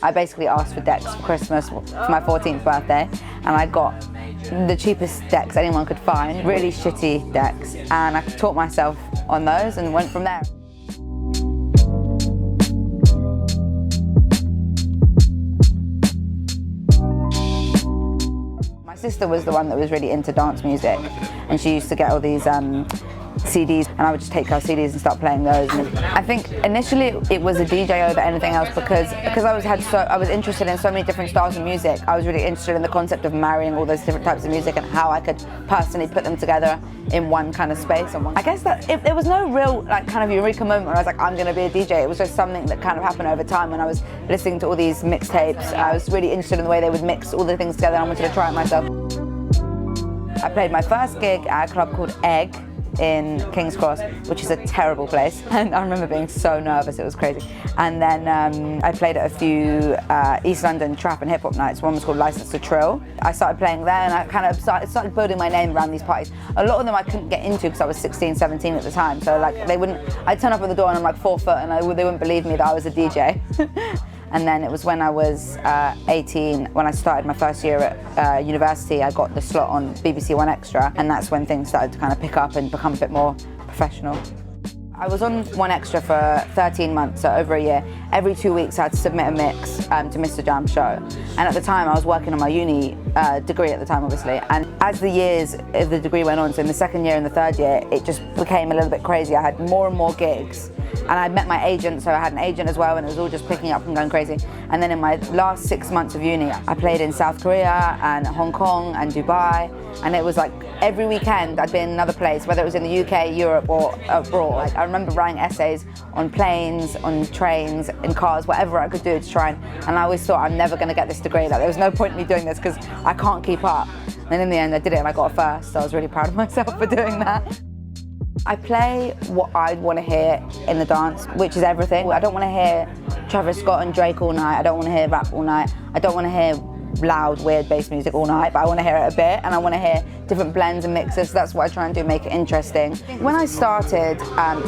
I basically asked for decks for Christmas for my 14th birthday, and I got the cheapest decks anyone could find, really shitty decks, and I taught myself on those and went from there. My sister was the one that was really into dance music, and she used to get all these CDs, and I would just take her CDs and start playing those. And I think initially it was a DJ over anything else because I was interested in so many different styles of music. I was really interested in the concept of marrying all those different types of music and how I could personally put them together in one kind of space. And I guess that there was no real kind of eureka moment where I was like, I'm going to be a DJ. It was just something that kind of happened over time when I was listening to all these mixtapes. I was really interested in the way they would mix all the things together, and I wanted to try it myself. I played my first gig at a club called Egg in King's Cross, which is a terrible place, and I remember being so nervous, it was crazy. And then I played at a few East London trap and hip hop nights. One was called License to Trill. I started playing there, and I kind of started building my name around these parties. A lot of them I couldn't get into because I was 16, 17 at the time, so I'd turn up at the door and I'm like 4 foot, and they wouldn't believe me that I was a DJ. And then it was when I was 18, when I started my first year at university, I got the slot on BBC One Extra, and that's when things started to kind of pick up and become a bit more professional. I was on One Extra for 13 months, so over a year. Every 2 weeks I had to submit a mix to Mr. Jam's show. And at the time I was working on my uni degree at the time, obviously. And as the years of the degree went on, so in the second year and the third year, it just became a little bit crazy. I had more and more gigs. And I met my agent, so I had an agent as well, and it was all just picking up and going crazy. And then in my last 6 months of uni, I played in South Korea and Hong Kong and Dubai, and it was like every weekend I'd be in another place, whether it was in the UK, Europe, or abroad. Like, I remember writing essays on planes, on trains, in cars, whatever I could do to try and I always thought, I'm never going to get this degree. Like, there was no point in me doing this because I can't keep up. And in the end I did it and I got a first, so I was really proud of myself for doing that. I play what I want to hear in the dance, which is everything. I don't want to hear Travis Scott and Drake all night. I don't want to hear rap all night. I don't want to hear loud, weird bass music all night, but I want to hear it a bit, and I want to hear different blends and mixes. So that's what I try and do, make it interesting. When I started,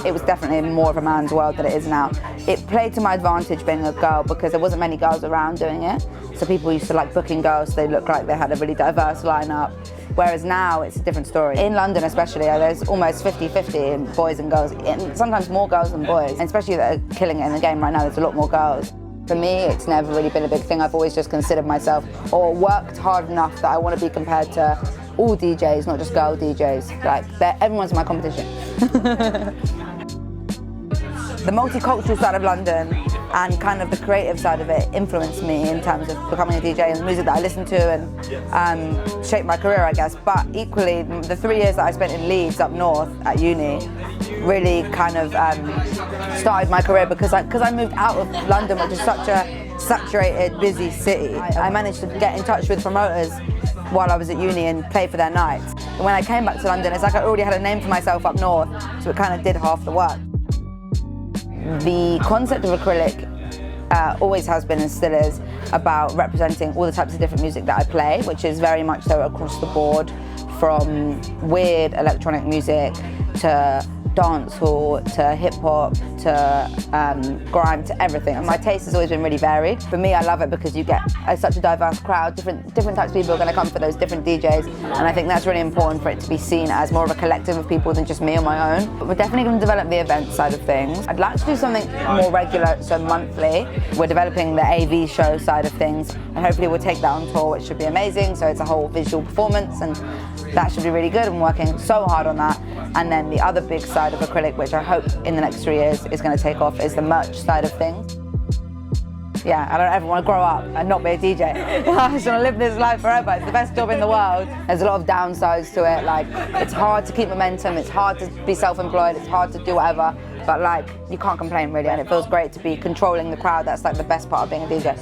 it was definitely more of a man's world than it is now. It played to my advantage being a girl because there wasn't many girls around doing it. So people used to like booking girls so they looked like they had a really diverse lineup. Whereas now it's a different story. In London especially, there's almost 50-50 in boys and girls, and sometimes more girls than boys. And especially that are killing it in the game right now, there's a lot more girls. For me, it's never really been a big thing. I've always just considered myself, or worked hard enough that I want to be compared to all DJs, not just girl DJs. Like, everyone's my competition. The multicultural side of London and kind of the creative side of it influenced me in terms of becoming a DJ and the music that I listened to, and shaped my career, I guess. But equally, the 3 years that I spent in Leeds up north at uni really kind of started my career because I moved out of London, which is such a saturated, busy city. I managed to get in touch with promoters while I was at uni and play for their nights. And when I came back to London, it's like I already had a name for myself up north, so it kind of did half the work. The concept of Acrylic always has been and still is about representing all the types of different music that I play, which is very much so across the board, from weird electronic music to dancehall to hip hop to grime to everything. And my taste has always been really varied. For me, I love it because you get such a diverse crowd. Different types of people are going to come for those different DJs, and I think that's really important for it to be seen as more of a collective of people than just me on my own. But we're definitely going to develop the event side of things. I'd like to do something more regular, so monthly. We're developing the AV show side of things, and hopefully we'll take that on tour, which should be amazing. So it's a whole visual performance, and that should be really good. I'm working so hard on that. And then the other big side of Acrylic, which I hope in the next 3 years is going to take off, is the merch side of things. Yeah, I don't ever want to grow up and not be a DJ. I just want to live this life forever. It's the best job in the world. There's a lot of downsides to it. Like, it's hard to keep momentum. It's hard to be self-employed. It's hard to do whatever. But like, you can't complain really, and it feels great to be controlling the crowd. That's like the best part of being a DJ.